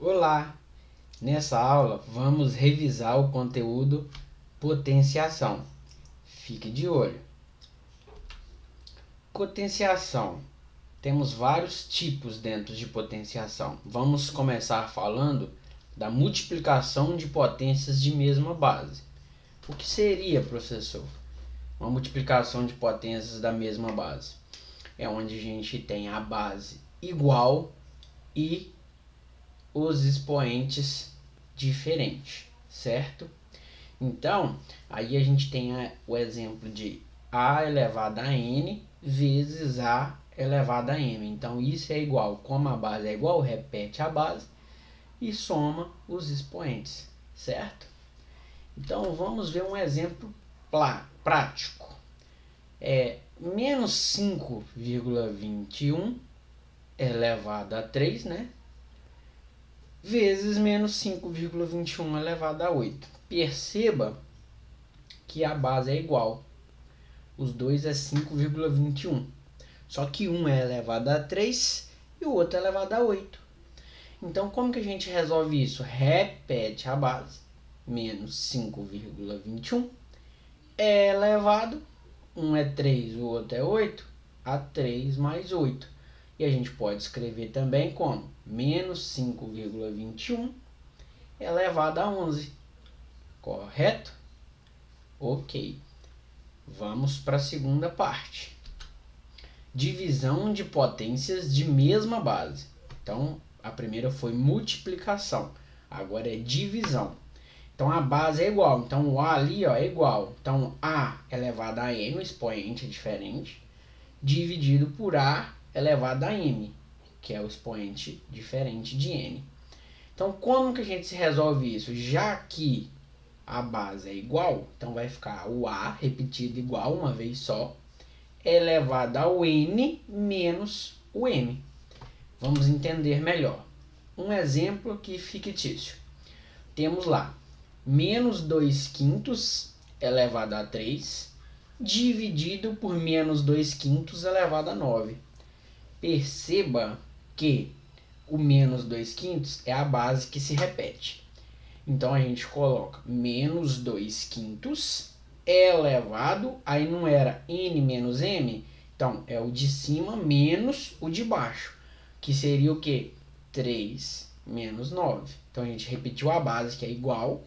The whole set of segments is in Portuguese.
Olá! Nessa aula vamos revisar o conteúdo potenciação. Fique de olho. Potenciação. Temos vários tipos dentro de potenciação. Vamos começar falando da multiplicação de potências de mesma base. O que seria, professor, uma multiplicação de potências da mesma base? É onde a gente tem a base igual e os expoentes diferentes, certo? Então, aí a gente tem o exemplo de a elevado a n vezes a elevado a m. Então, isso é igual, como a base é igual, repete a base e soma os expoentes, certo? Então, vamos ver um exemplo prático. Menos 5,21 elevado a 3, né? Vezes menos 5,21 elevado a 8. Perceba que a base é igual. Os dois é 5,21. Só que um é elevado a 3 e o outro é elevado a 8. Então, como que a gente resolve isso? Repete a base. Menos 5,21 é elevado. Um é 3, o outro é 8. A 3 mais 8. E a gente pode escrever também como menos 5,21 elevado a 11. Correto? Ok. Vamos para a segunda parte. Divisão de potências de mesma base. Então, a primeira foi multiplicação. Agora é divisão. Então, a base é igual. Então, o A ali é igual. Então, A elevado a M, o expoente é diferente, dividido por A elevado a M, que é o expoente diferente de N. Então, como que a gente se resolve isso? Já que a base é igual, então vai ficar o A repetido igual uma vez só, elevado ao N menos o M. Vamos entender melhor. Um exemplo aqui fictício. Temos lá, menos 2 quintos elevado a 3, dividido por menos 2 quintos elevado a 9. Perceba que o menos 2 quintos é a base que se repete. Então, a gente coloca menos 2 quintos elevado, aí não era n menos m, então é o de cima menos o de baixo, que seria o quê? 3 menos 9. Então, a gente repetiu a base, que é igual,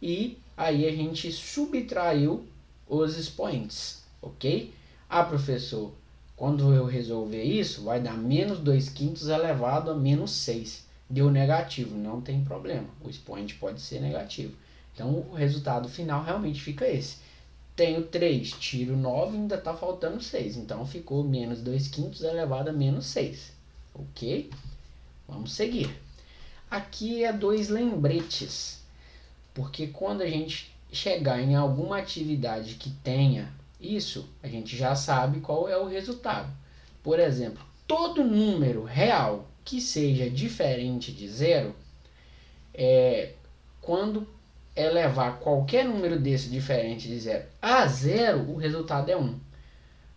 e aí a gente subtraiu os expoentes, ok? Ah, professor, quando eu resolver isso, vai dar menos 2 quintos elevado a menos 6. Deu negativo, não tem problema. O expoente pode ser negativo. Então, o resultado final realmente fica esse. Tenho 3, tiro 9, ainda está faltando 6. Então, ficou menos 2 quintos elevado a menos 6. Ok? Vamos seguir. Aqui é 2 lembretes. Porque quando a gente chegar em alguma atividade que tenha isso, a gente já sabe qual é o resultado. Por exemplo, todo número real que seja diferente de zero, quando elevar qualquer número desse diferente de zero a zero, o resultado é 1.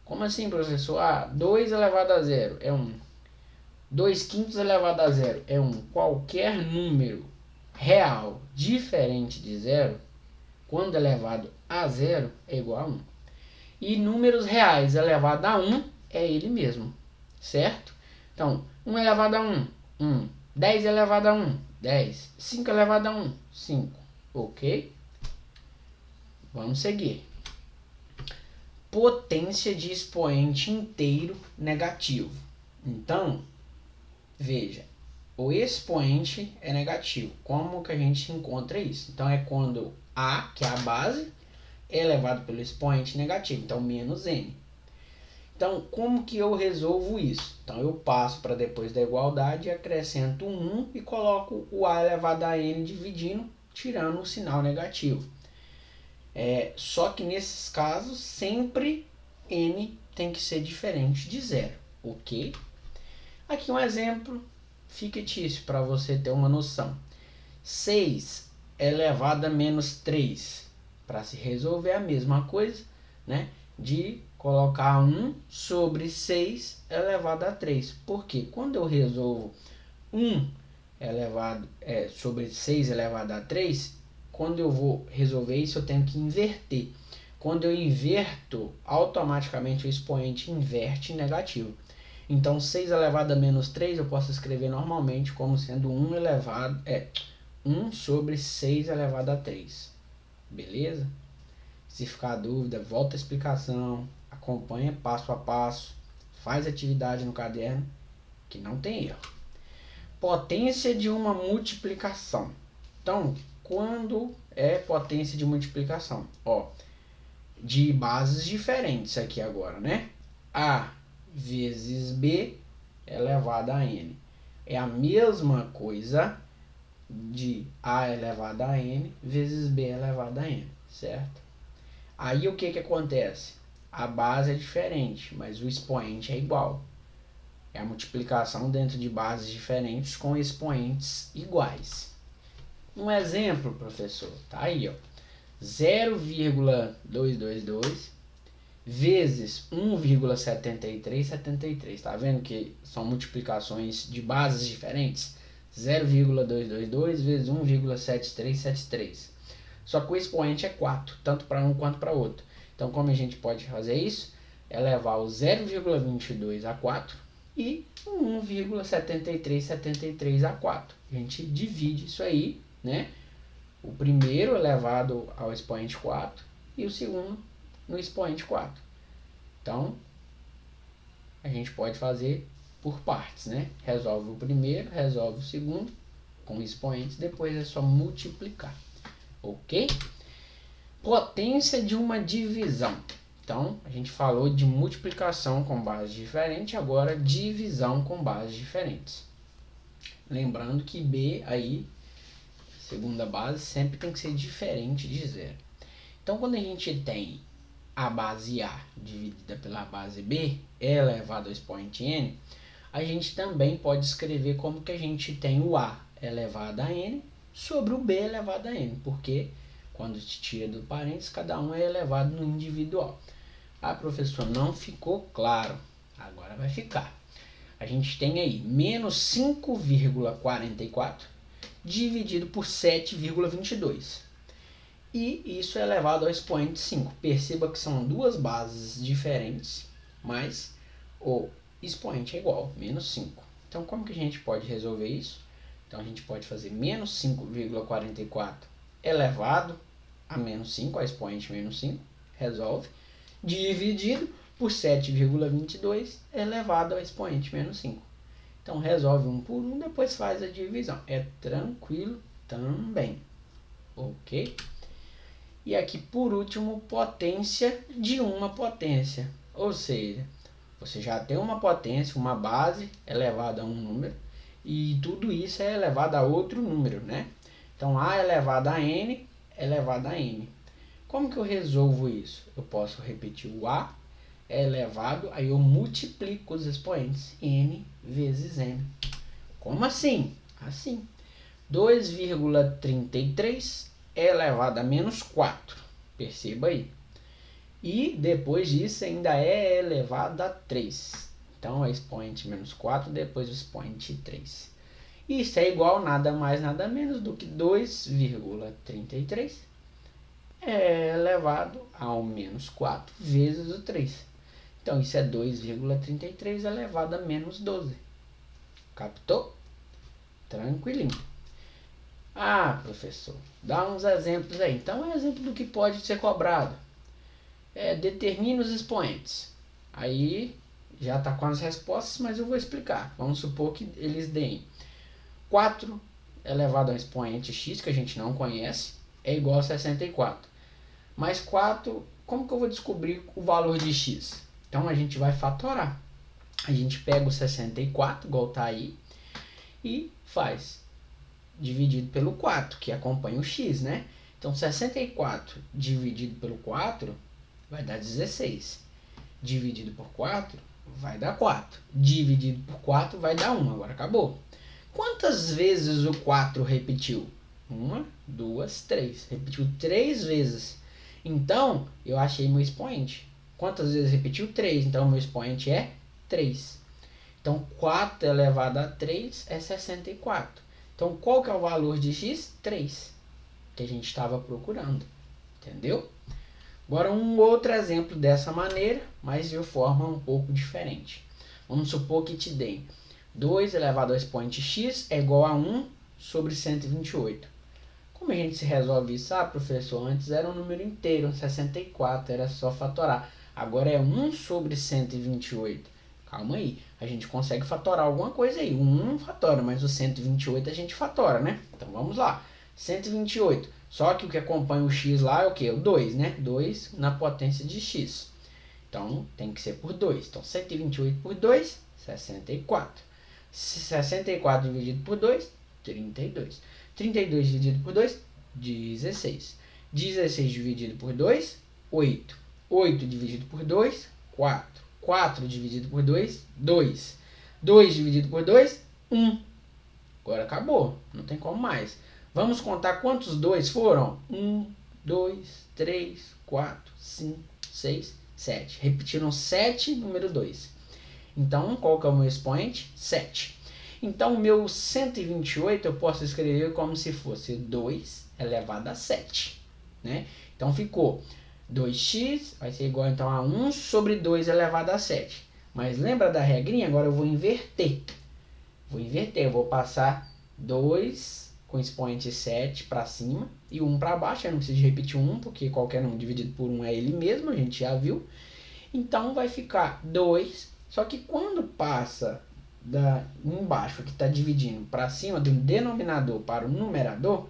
Como assim, professor? 2 elevado a zero é 1. 2 quintos elevado a zero é 1. Qualquer número real diferente de zero, quando elevado a zero, é igual a 1. E números reais elevado a 1 é ele mesmo, certo? Então, 1 elevado a 1, 1. 10 elevado a 1, 10. 5 elevado a 1, 5. Ok? Vamos seguir. Potência de expoente inteiro negativo. Então, veja, o expoente é negativo. Como que a gente encontra isso? Então, é quando A, que é a base, é elevado pelo expoente negativo. Então, menos n. Então, como que eu resolvo isso? Então, eu passo para depois da igualdade, acrescento 1 e coloco o A elevado a n dividindo, tirando o sinal negativo. Só que nesses casos, sempre n tem que ser diferente de zero, ok? Aqui um exemplo fictício para você ter uma noção. 6 elevado a menos 3. Para se resolver a mesma coisa, né? De colocar 1 sobre 6 elevado a 3. Porque quando eu resolvo 1 sobre 6 elevado a 3, quando eu vou resolver isso eu tenho que inverter. Quando eu inverto, automaticamente o expoente inverte negativo. Então 6 elevado a menos 3 eu posso escrever normalmente como sendo 1 sobre 6 elevado a 3. Beleza? Se ficar dúvida, volta a explicação, acompanha passo a passo, faz atividade no caderno, que não tem erro. Potência de uma multiplicação. Então, quando é potência de multiplicação? De bases diferentes aqui agora, né? A vezes B elevado a N. É a mesma coisa de A elevado a N vezes B elevado a N, certo? Aí o que acontece? A base é diferente, mas o expoente é igual. É a multiplicação dentro de bases diferentes com expoentes iguais. Um exemplo, professor, tá aí, 0,222 vezes 1,7373. Tá vendo que são multiplicações de bases diferentes? 0,222 vezes 1,7373. Só que o expoente é 4, tanto para um quanto para outro. Então, como a gente pode fazer isso? É levar o 0,22 a 4 e 1,7373 a 4. A gente divide isso aí, né? O primeiro elevado ao expoente 4 e o segundo no expoente 4. Então, a gente pode fazer por partes, né? Resolve o primeiro, resolve o segundo com expoentes, depois é só multiplicar. Ok? Potência de uma divisão. Então, a gente falou de multiplicação com bases diferentes, agora divisão com bases diferentes. Lembrando que B aí, segunda base, sempre tem que ser diferente de zero. Então, quando a gente tem a base A dividida pela base B, elevado ao expoente N, a gente também pode escrever como que a gente tem o A elevado a N sobre o B elevado a N, porque quando se tira do parênteses, cada um é elevado no individual. Ah, professor, não ficou claro. Agora vai ficar. A gente tem aí menos 5,44 dividido por 7,22. E isso é elevado ao expoente 5. Perceba que são duas bases diferentes, mas o expoente é igual, menos 5. Então, como que a gente pode resolver isso? Então, a gente pode fazer menos 5,44 elevado a menos 5, a expoente menos 5, resolve, dividido por 7,22 elevado ao expoente menos 5. Então, resolve um por um, depois faz a divisão. É tranquilo também, ok? E aqui, por último, potência de uma potência. Ou seja, você já tem uma potência, uma base elevada a um número, e tudo isso é elevado a outro número, né? Então, A elevado a N elevado a M. Como que eu resolvo isso? Eu posso repetir o A elevado, aí eu multiplico os expoentes, N vezes M. Como assim? Assim. 2,33 elevado a menos 4. Perceba aí. E depois disso ainda é elevado a 3. Então é expoente menos 4, depois o expoente 3. Isso é igual a nada mais nada menos do que 2,33 elevado ao menos 4 vezes o 3. Então isso é 2,33 elevado a menos 12. Captou? Tranquilinho. Ah, professor, dá uns exemplos aí. Então é exemplo do que pode ser cobrado. Determine os expoentes. Aí já está com as respostas, mas eu vou explicar. Vamos supor que eles deem 4 elevado ao expoente x, que a gente não conhece, é igual a 64. Mais 4, como que eu vou descobrir o valor de x? Então a gente vai fatorar. A gente pega o 64, igual está aí, e faz dividido pelo 4, que acompanha o x, né? Então 64 dividido pelo 4 vai dar 16. Dividido por 4 vai dar 4. Dividido por 4 vai dar 1. Agora acabou. Quantas vezes o 4 repetiu? 1, 2, 3. Repetiu 3 vezes. Então, eu achei meu expoente. Quantas vezes repetiu? 3. Então, meu expoente é 3. Então, 4 elevado a 3 é 64. Então, Então, qual que é o valor de x? 3, que a gente estava procurando. Entendeu? Agora, um outro exemplo dessa maneira, mas de forma um pouco diferente. Vamos supor que te deem 2 elevado ao expoente x é igual a 1 sobre 128. Como a gente se resolve isso? Ah, professor, antes era um número inteiro, 64, era só fatorar. Agora é 1 sobre 128. Calma aí, a gente consegue fatorar alguma coisa aí. O 1 não fatora, mas o 128 a gente fatora, né? Então vamos lá. 128. Só que o que acompanha o x lá é o quê? O 2, né? 2 na potência de x. Então tem que ser por 2. Então 128 por 2, 64. 64 dividido por 2, 32. 32 dividido por 2, 16. 16 dividido por 2, 8. 8 dividido por 2, 4. 4 dividido por 2, 2. 2 dividido por 2, 1. Agora acabou, não tem como mais. Vamos contar quantos 2 foram? 1, 2, 3, 4, 5, 6, 7. Repetiram 7, número 2. Então, qual que é o meu expoente? 7. Então, o meu 128 eu posso escrever como se fosse 2 elevado a 7. Né? Então, ficou 2x vai ser igual então a 1 sobre 2 elevado a 7. Mas lembra da regrinha? Agora eu vou inverter. Eu vou passar 2 com expoente 7 para cima e 1 para baixo. Eu não preciso repetir 1, porque qualquer número dividido por 1 é ele mesmo, a gente já viu. Então, vai ficar 2, só que quando passa embaixo, que está dividindo para cima, do denominador para o numerador,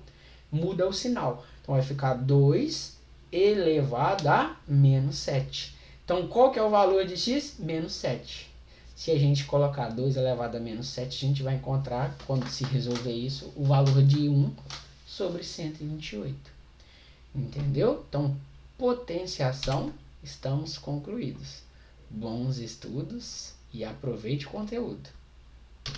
muda o sinal. Então, vai ficar 2 elevado a menos 7. Então, qual que é o valor de x? Menos 7. Se a gente colocar 2 elevado a menos 7, a gente vai encontrar, quando se resolver isso, o valor de 1 sobre 128. Entendeu? Então, potenciação, estamos concluídos. Bons estudos e aproveite o conteúdo.